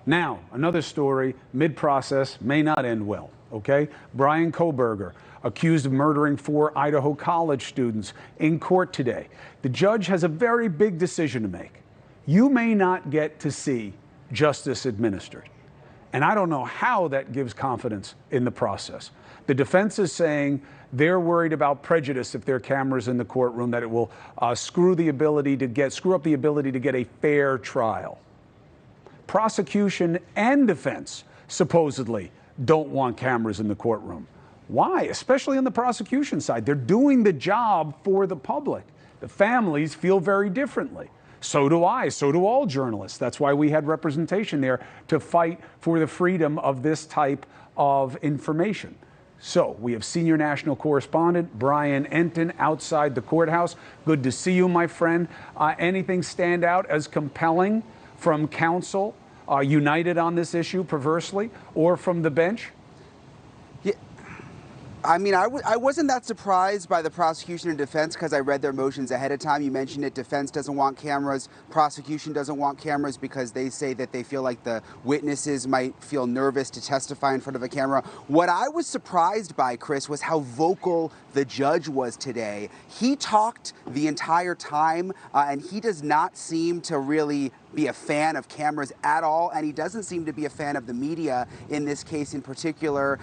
Now, another story, mid-process, may not end well, okay? Bryan Kohberger, accused of murdering 4 Idaho college students, in court today. The judge has a very big decision to make. You may not get to see justice administered. And I don't know how that gives confidence in the process. The defense is saying they're worried about prejudice if there are cameras in the courtroom, that it will screw up the ability to get a fair trial. Prosecution and defense supposedly don't want cameras in the courtroom. Why? Especially on the prosecution side. They're doing the job for the public. The families feel very differently. So do I. So do all journalists. That's why we had representation there to fight for the freedom of this type of information. So we have senior national correspondent Brian Entin outside the courthouse. Good to see you, my friend. Anything stand out as compelling from counsel, united on this issue, perversely, or from the bench? Yeah. I mean, I wasn't that surprised by the prosecution and defense because I read their motions ahead of time. You mentioned it. Defense doesn't want cameras. Prosecution doesn't want cameras because they say that they feel like the witnesses might feel nervous to testify in front of a camera. What I was surprised by, Chris, was how vocal the judge was today. He talked the entire time, and he does not seem to really be a fan of cameras at all, and he doesn't seem to be a fan of the media in this case in particular,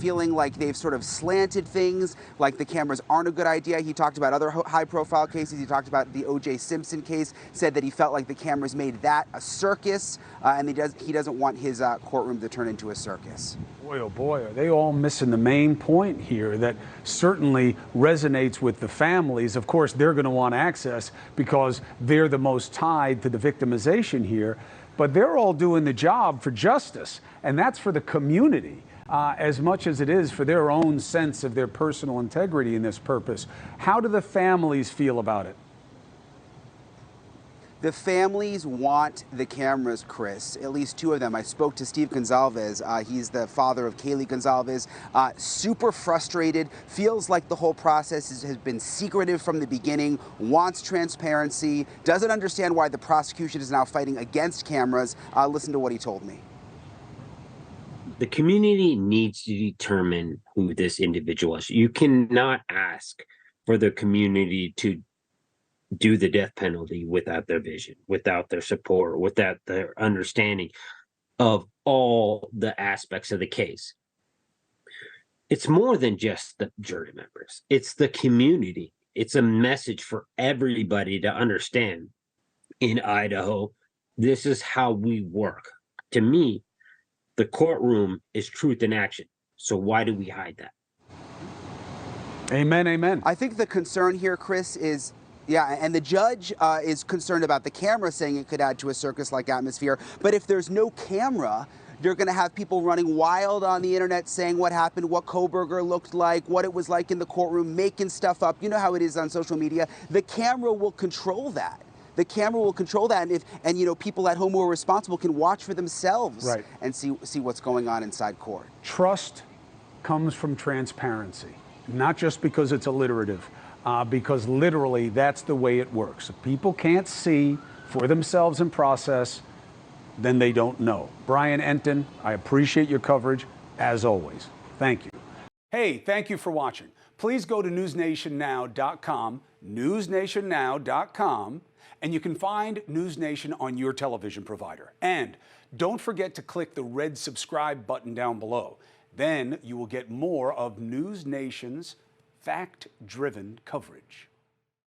feeling like they've sort of slanted things, like the cameras aren't a good idea. He talked about other high-profile cases. He talked about the O.J. Simpson case, said that he felt like the cameras made that a circus, and he doesn't want his courtroom to turn into a circus. Boy, oh boy, are they all missing the main point here that certainly resonates with the families. Of course, they're going to want access because they're the most tied to the victimization here, but they're all doing the job for justice, and that's for the community as much as it is for their own sense of their personal integrity in this purpose. How do the families feel about it? The families want the cameras, Chris, at least 2 of them. I spoke to Steve Gonzalez. He's the father of Kaylee Gonzalez. Super frustrated, feels like the whole process has been secretive from the beginning, wants transparency, doesn't understand why the prosecution is now fighting against cameras. Listen to what he told me. The community needs to determine who this individual is. You cannot ask for the community to do the death penalty without their vision, without their support, without their understanding of all the aspects of the case. It's more than just the jury members. It's the community. It's a message for everybody to understand. In Idaho, this is how we work. To me, the courtroom is truth in action. So why do we hide that? Amen, amen. I think the concern here, Chris, is yeah, and the judge is concerned about the camera, saying it could add to a circus-like atmosphere. But if there's no camera, you're going to have people running wild on the internet saying what happened, what Kohberger looked like, what it was like in the courtroom, making stuff up. You know how it is on social media. The camera will control that. The camera will control that, and you know, people at home who are responsible can watch for themselves, right, and see what's going on inside court. Trust comes from transparency, not just because it's alliterative. Because literally that's the way it works. If people can't see for themselves and process, then they don't know. Brian Entin, I appreciate your coverage as always. Thank you. Hey, thank you for watching. Please go to newsnationnow.com, newsnationnow.com, and you can find NewsNation on your television provider. And don't forget to click the red subscribe button down below. Then you will get more of NewsNation's fact-driven coverage.